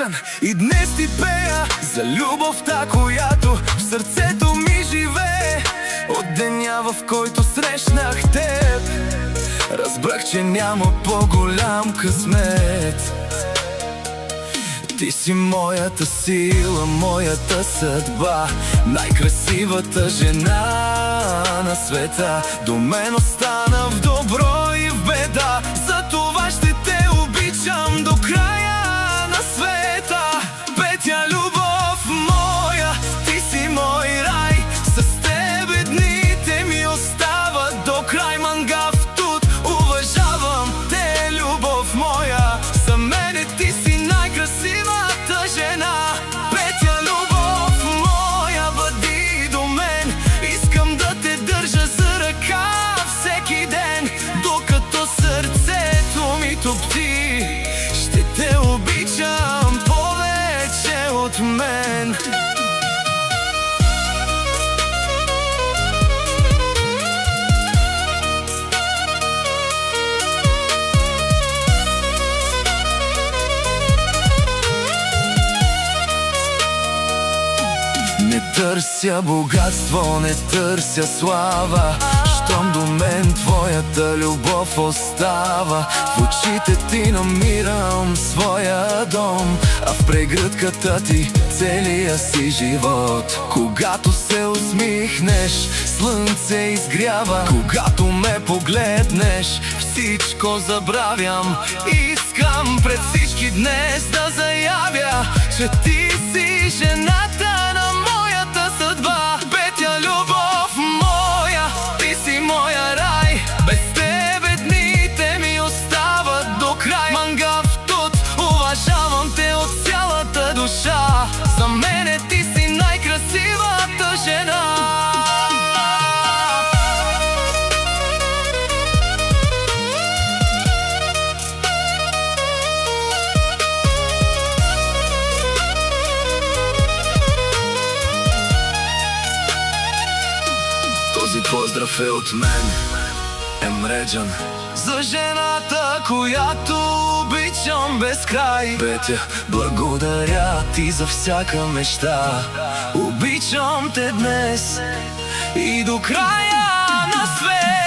Емреджан и днес ти пея за любовта, която в сърцето ми живее. От деня, в който срещнах теб, разбрах, че няма по-голям късмет. Ти си моята сила, моята съдба, най-красивата жена на света. До мен остана в добро и в беда, затова ще те обичам до края на света. Петя, любов моя, ти си мой рай, с тебе дните ми остават до край. Мангав тут, уважавам те, любов моя, за мене ти си най-красивата жена. Петя, любов моя, бъди до мен, искам да те държа за ръка всеки ден, докато сърцето ми топти. Ще те обичам повече от мен. Не търся богатство, не търся слава, щом до мен твоята любов остава. В очите ти намирам своя дом, а в прегръдката ти целия си живот. Когато се усмихнеш, слънце изгрява, когато ме погледнеш, всичко забравям. Искам пред всички днес да заявя, че ти си жената на моята съдба. Петя, любов моя, ти си моя рай, без тебе дните ми остават до край. Мангав тут, уважавам те от цялата душа, за мене ти си най-красивата жена. Този поздрав е от мен, Емреджан, за жената, която обичам без край. Петя, благодаря ти за всяка мечта, обичам те днес и до края на света.